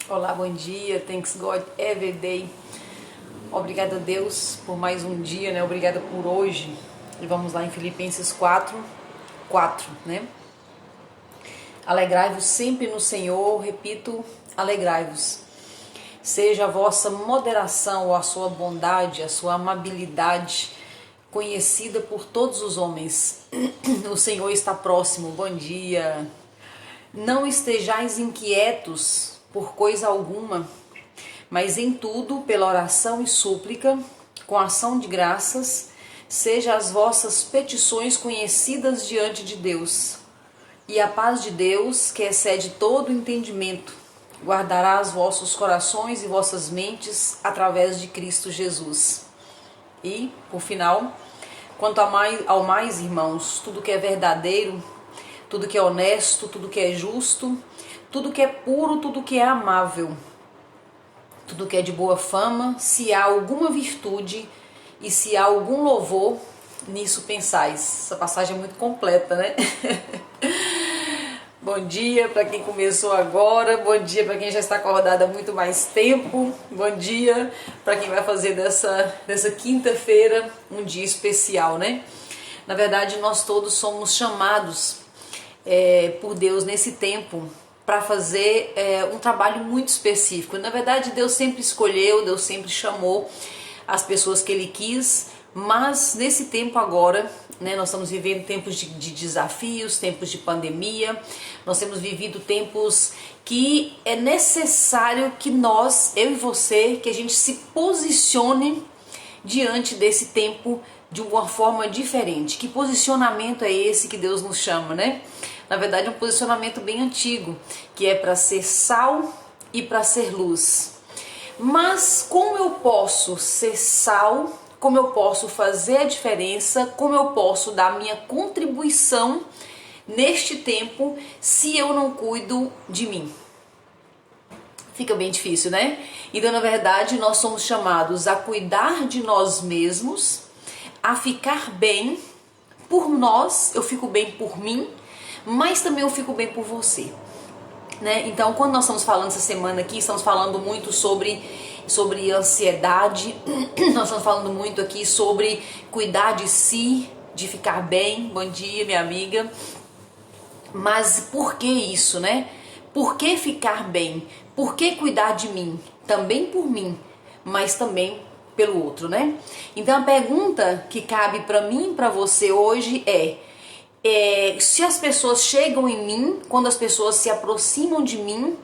Olá, bom dia, thanks God every day. Obrigada a Deus por mais um dia, né? Obrigada por hoje. E vamos lá em Filipenses 4:4, né? Alegrai-vos sempre no Senhor, repito, alegrai-vos. Seja a vossa moderação ou a sua bondade, a sua amabilidade conhecida por todos os homens. O Senhor está próximo, bom dia. Não estejais inquietos por coisa alguma, mas em tudo, pela oração e súplica, com ação de graças, seja as vossas petições conhecidas diante de Deus. E a paz de Deus, que excede todo entendimento, guardará os vossos corações e vossas mentes através de Cristo Jesus. E, por final, quanto ao mais, irmãos, tudo que é verdadeiro, tudo que é honesto, tudo que é justo, tudo que é puro, tudo que é amável, tudo que é de boa fama, se há alguma virtude e se há algum louvor, nisso pensais. Essa passagem é muito completa, né? Bom dia para quem começou agora, bom dia para quem já está acordado há muito mais tempo, bom dia para quem vai fazer dessa quinta-feira um dia especial, né? Na verdade, nós todos somos chamados por Deus nesse tempo para fazer um trabalho muito específico. Na verdade, Deus sempre escolheu, Deus sempre chamou as pessoas que Ele quis, mas nesse tempo agora, né, nós estamos vivendo tempos de desafios, tempos de pandemia, nós temos vivido tempos que é necessário que nós, eu e você, que a gente se posicione diante desse tempo de uma forma diferente. Que posicionamento é esse que Deus nos chama, né? Na verdade, é um posicionamento bem antigo, que é para ser sal e para ser luz. Mas como eu posso ser sal? Como eu posso fazer a diferença? Como eu posso dar a minha contribuição neste tempo se eu não cuido de mim? Fica bem difícil, né? Então, na verdade, nós somos chamados a cuidar de nós mesmos, a ficar bem por nós, eu fico bem por mim, mas também eu fico bem por você, né? Então, quando nós estamos falando essa semana aqui, estamos falando muito sobre ansiedade, nós estamos falando muito aqui sobre cuidar de si, de ficar bem. Bom dia, minha amiga. Mas por que isso, né? Por que ficar bem? Por que cuidar de mim? Também por mim, mas também pelo outro, né? Então a pergunta que cabe para mim e para você hoje é se as pessoas chegam em mim, quando as pessoas se aproximam de mim,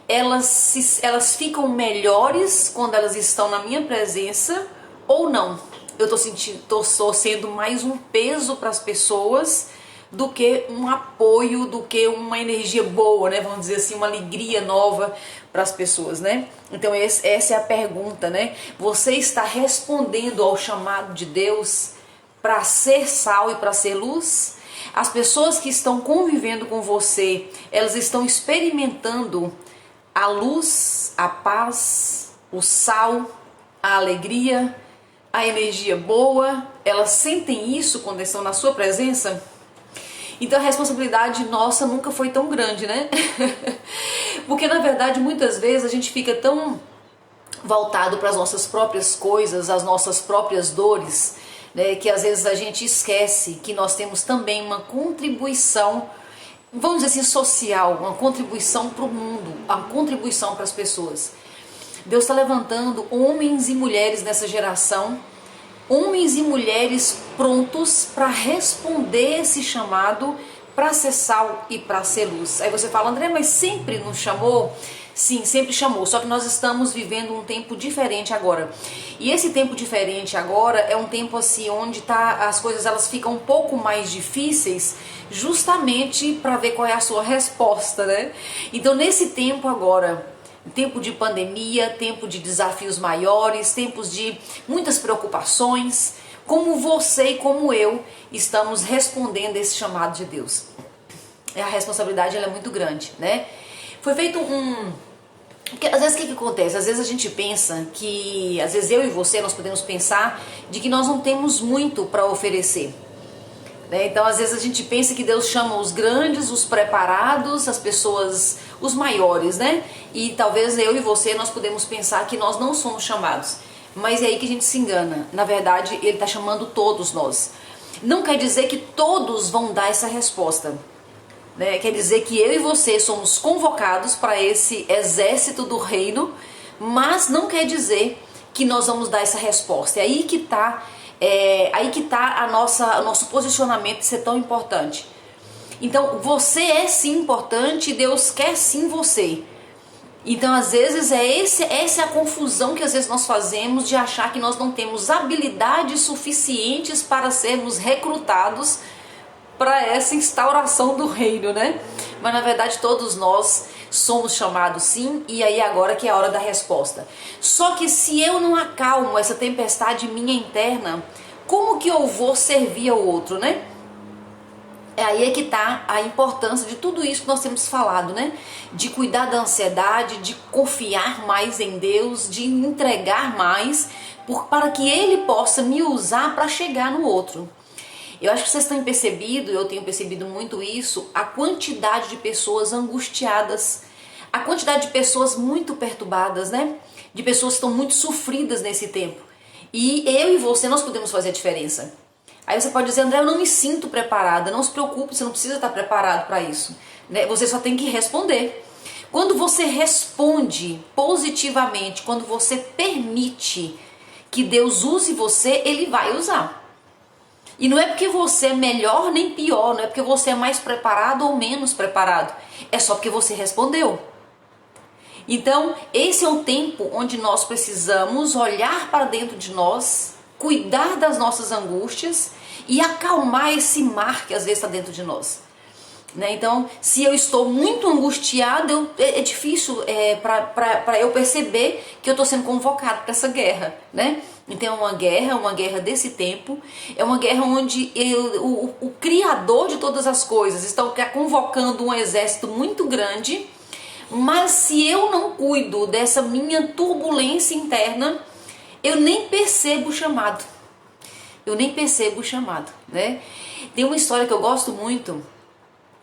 elas ficam melhores quando elas estão na minha presença ou não? Eu tô sendo mais um peso para as pessoas do que um apoio, do que uma energia boa, né? Vamos dizer assim, uma alegria nova para as pessoas, né? Então essa é a pergunta, né? Você está respondendo ao chamado de Deus para ser sal e para ser luz? As pessoas que estão convivendo com você, elas estão experimentando a luz, a paz, o sal, a alegria, a energia boa? Elas sentem isso quando estão na sua presença? Então a responsabilidade nossa nunca foi tão grande, né? Porque na verdade muitas vezes a gente fica tão voltado para as nossas próprias coisas, as nossas próprias dores, né, que às vezes a gente esquece que nós temos também uma contribuição, vamos dizer assim, social, uma contribuição para o mundo, uma contribuição para as pessoas. Deus está levantando homens e mulheres nessa geração, homens e mulheres prontos para responder esse chamado, para ser sal e para ser luz. Aí você fala, André, mas sempre nos chamou? Sim, sempre chamou, só que nós estamos vivendo um tempo diferente agora. E esse tempo diferente agora é um tempo assim onde as coisas elas ficam um pouco mais difíceis, justamente para ver qual é a sua resposta, né? Então nesse tempo agora, tempo de pandemia, tempo de desafios maiores, tempos de muitas preocupações, como você e como eu estamos respondendo esse chamado de Deus? A responsabilidade ela é muito grande, né? Foi feito porque às vezes o que acontece? Às vezes a gente pensa que, às vezes eu e você, nós podemos pensar de que nós não temos muito para oferecer. né? Então às vezes a gente pensa que Deus chama os grandes, os preparados, as pessoas, os maiores, né? E talvez eu e você nós podemos pensar que nós não somos chamados, mas é aí que a gente se engana. Na verdade Ele está chamando todos nós. Não quer dizer que todos vão dar essa resposta, né? Quer dizer que eu e você somos convocados para esse exército do reino, mas não quer dizer que nós vamos dar essa resposta. É aí que está o nosso posicionamento de ser tão importante. Então você é sim importante e Deus quer sim você. Então às vezes essa é a confusão que às vezes nós fazemos, de achar que nós não temos habilidades suficientes para sermos recrutados para essa instauração do reino, né? Mas na verdade todos nós somos chamados sim, e aí agora que é a hora da resposta. Só que se eu não acalmo essa tempestade minha interna, como que eu vou servir ao outro, né? É aí que está a importância de tudo isso que nós temos falado, né? De cuidar da ansiedade, de confiar mais em Deus, de entregar mais, para que Ele possa me usar para chegar no outro. Eu acho que vocês têm percebido, eu tenho percebido muito isso, a quantidade de pessoas angustiadas, a quantidade de pessoas muito perturbadas, né? De pessoas que estão muito sofridas nesse tempo. E eu e você, nós podemos fazer a diferença. Aí você pode dizer, André, eu não me sinto preparada. Não se preocupe, você não precisa estar preparado para isso, né? Você só tem que responder. Quando você responde positivamente, quando você permite que Deus use você, Ele vai usar. E não é porque você é melhor nem pior, não é porque você é mais preparado ou menos preparado. É só porque você respondeu. Então, esse é o tempo onde nós precisamos olhar para dentro de nós, cuidar das nossas angústias e acalmar esse mar que às vezes está dentro de nós, né? Então, se eu estou muito angustiado, é difícil para eu perceber que eu estou sendo convocado para essa guerra, né? Então é uma guerra desse tempo, é uma guerra onde o Criador de todas as coisas está convocando um exército muito grande, mas se eu não cuido dessa minha turbulência interna, eu nem percebo o chamado. Né? Tem uma história que eu gosto muito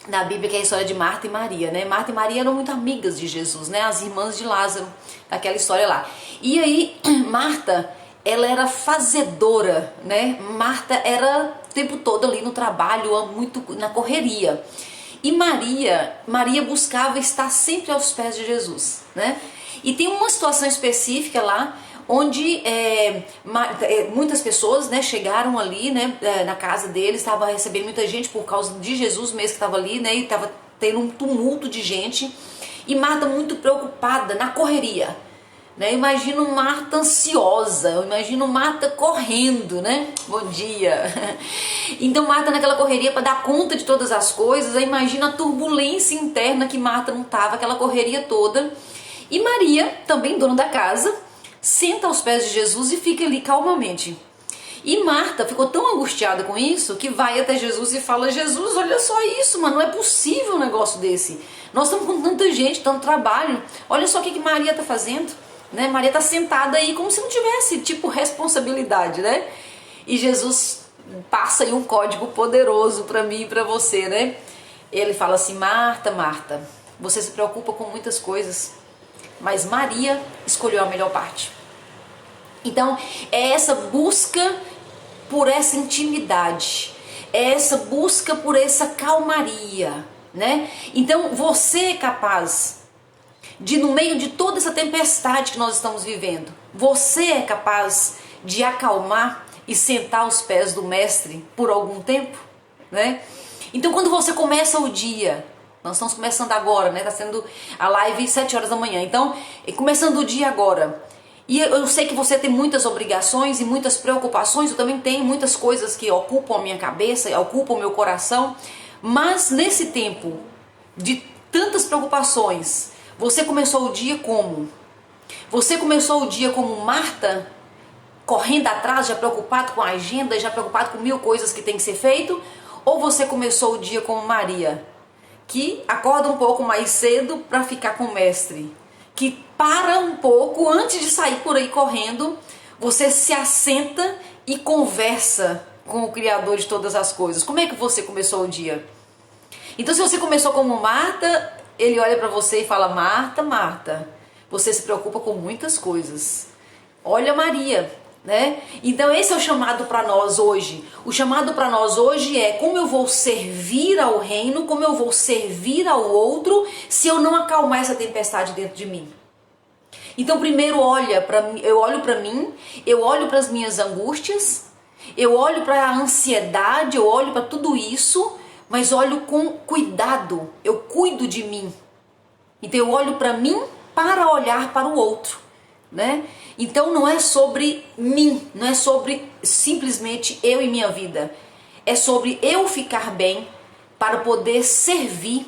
na Bíblia, que é a história de Marta e Maria, né? Marta e Maria eram muito amigas de Jesus, né? As irmãs de Lázaro, aquela história lá. E aí, Marta, ela era fazedora, né? Marta era o tempo todo ali no trabalho, muito na correria. E Maria buscava estar sempre aos pés de Jesus, né? E tem uma situação específica lá, onde muitas pessoas, né, chegaram ali, né, na casa deles, estava recebendo muita gente por causa de Jesus mesmo que estava ali, né, e estava tendo um tumulto de gente, e Marta muito preocupada, na correria, né? Imagino Marta ansiosa, eu imagino Marta correndo, né? Bom dia! Então Marta naquela correria para dar conta de todas as coisas, aí imagina a turbulência interna que Marta não estava, aquela correria toda. E Maria, também dona da casa, senta aos pés de Jesus e fica ali calmamente. E Marta ficou tão angustiada com isso que vai até Jesus e fala: Jesus, olha só isso, mano, não é possível um negócio desse. Nós estamos com tanta gente, tanto trabalho. Olha só o que Maria está fazendo, né? Maria está sentada aí como se não tivesse, tipo, responsabilidade, né? E Jesus passa aí um código poderoso para mim e para você, né? Ele fala assim: Marta, Marta, você se preocupa com muitas coisas, mas Maria escolheu a melhor parte. Então, é essa busca por essa intimidade, é essa busca por essa calmaria, né? Então, você é capaz de, no meio de toda essa tempestade que nós estamos vivendo, você é capaz de acalmar e sentar aos pés do Mestre por algum tempo, né? Então, quando você começa o dia, nós estamos começando agora, né? Está sendo a live 7 horas da manhã. Então, começando o dia agora. E eu sei que você tem muitas obrigações e muitas preocupações. Eu também tenho muitas coisas que ocupam a minha cabeça, ocupam o meu coração. Mas nesse tempo de tantas preocupações, você começou o dia como? Você começou o dia como Marta, correndo atrás, já preocupado com a agenda, já preocupado com 1000 coisas que tem que ser feito? Ou você começou o dia como Maria, que acorda um pouco mais cedo para ficar com o Mestre, que para um pouco antes de sair por aí correndo, você se assenta e conversa com o Criador de todas as coisas. Como é que você começou o dia? Então, se você começou como Marta, ele olha para você e fala: Marta, Marta, você se preocupa com muitas coisas. Olha Maria, né? Então esse é o chamado para nós hoje. O chamado para nós hoje é como eu vou servir ao reino, como eu vou servir ao outro, se eu não acalmar essa tempestade dentro de mim. Então primeiro eu olho para mim, eu olho para as minhas angústias, eu olho para a ansiedade, eu olho para tudo isso, mas olho com cuidado, eu cuido de mim. Então eu olho para mim para olhar para o outro, né? Então não é sobre mim, não é sobre simplesmente eu e minha vida. É sobre eu ficar bem para poder servir,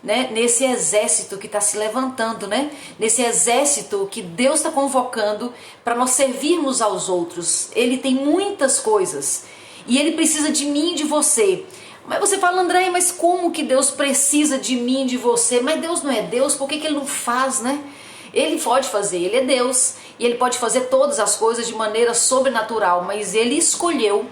né, nesse exército que está se levantando, né? Nesse exército que Deus está convocando para nós servirmos aos outros. Ele tem muitas coisas e Ele precisa de mim e de você. Mas você fala: André, mas como que Deus precisa de mim e de você? Mas Deus não é Deus, por que Ele não faz, né? Ele pode fazer, Ele é Deus e Ele pode fazer todas as coisas de maneira sobrenatural, mas Ele escolheu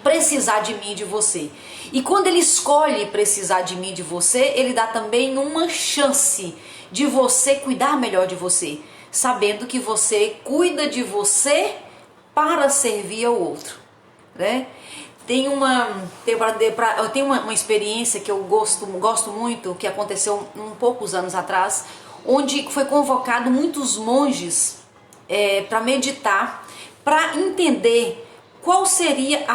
precisar de mim e de você. E quando Ele escolhe precisar de mim e de você, Ele dá também uma chance de você cuidar melhor de você, sabendo que você cuida de você para servir ao outro, né? Eu tenho uma experiência que eu gosto muito, que aconteceu poucos anos atrás, onde foi convocado muitos monges para meditar, para entender qual seria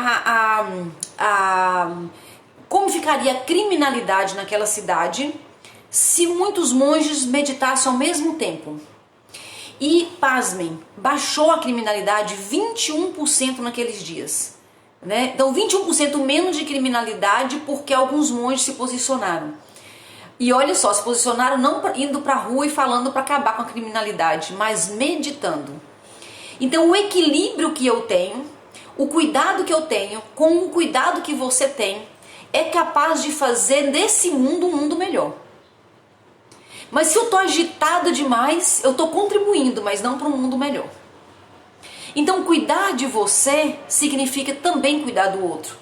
como ficaria a criminalidade naquela cidade se muitos monges meditassem ao mesmo tempo. E, pasmem, baixou a criminalidade 21% naqueles dias, né? Então 21% menos de criminalidade porque alguns monges se posicionaram. E olha só, se posicionaram não indo para a rua e falando para acabar com a criminalidade, mas meditando. Então o equilíbrio que eu tenho, o cuidado que eu tenho, com o cuidado que você tem, é capaz de fazer desse mundo um mundo melhor. Mas se eu estou agitado demais, eu estou contribuindo, mas não para um mundo melhor. Então cuidar de você significa também cuidar do outro.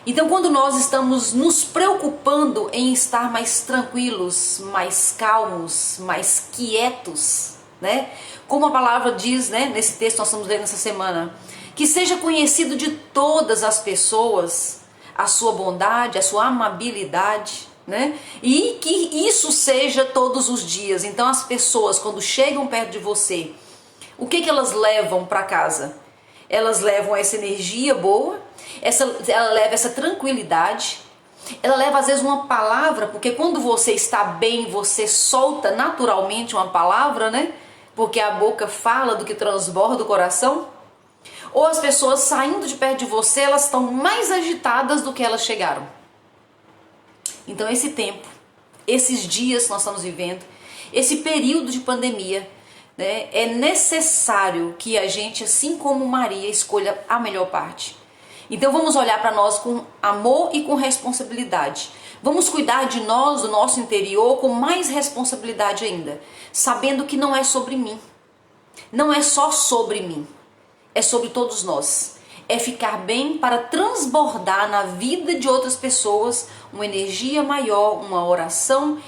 Então quando nós estamos nos preocupando em estar mais tranquilos, mais calmos, mais quietos, né? Como a palavra diz, né, nesse texto que nós estamos lendo essa semana, que seja conhecido de todas as pessoas a sua bondade, a sua amabilidade, né? E que isso seja todos os dias. Então as pessoas, quando chegam perto de você, o que elas levam para casa? Elas levam essa energia boa, ela leva essa tranquilidade, ela leva às vezes uma palavra, porque quando você está bem, você solta naturalmente uma palavra, né? Porque a boca fala do que transborda o coração. Ou as pessoas saindo de perto de você, elas estão mais agitadas do que elas chegaram. Então esse tempo, esses dias que nós estamos vivendo, esse período de pandemia, né, é necessário que a gente, assim como Maria, escolha a melhor parte. Então vamos olhar para nós com amor e com responsabilidade. Vamos cuidar de nós, do nosso interior, com mais responsabilidade ainda, sabendo que não é sobre mim. Não é só sobre mim, é sobre todos nós. É ficar bem para transbordar na vida de outras pessoas uma energia maior, uma oração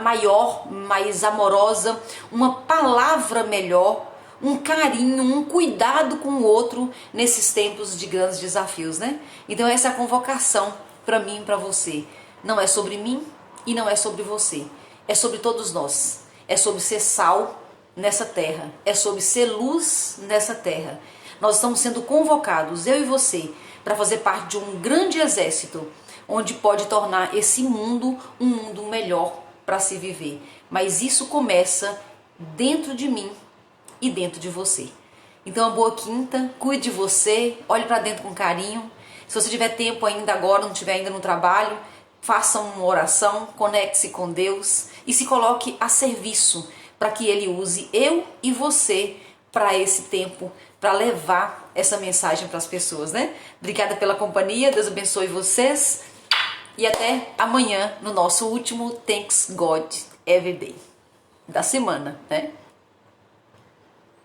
maior, mais amorosa, uma palavra melhor, um carinho, um cuidado com o outro nesses tempos de grandes desafios, né? Então essa é a convocação para mim e para você. Não é sobre mim e não é sobre você. É sobre todos nós. É sobre ser sal nessa terra. É sobre ser luz nessa terra. Nós estamos sendo convocados, eu e você, para fazer parte de um grande exército, onde pode tornar esse mundo um mundo melhor para se viver. Mas isso começa dentro de mim e dentro de você. Então, uma boa quinta, cuide de você, olhe para dentro com carinho. Se você tiver tempo ainda agora, não estiver ainda no trabalho, faça uma oração, conecte-se com Deus e se coloque a serviço para que Ele use eu e você para esse tempo, para levar essa mensagem para as pessoas, né? Obrigada pela companhia, Deus abençoe vocês e até amanhã no nosso último Thanks God Every Day da semana, né?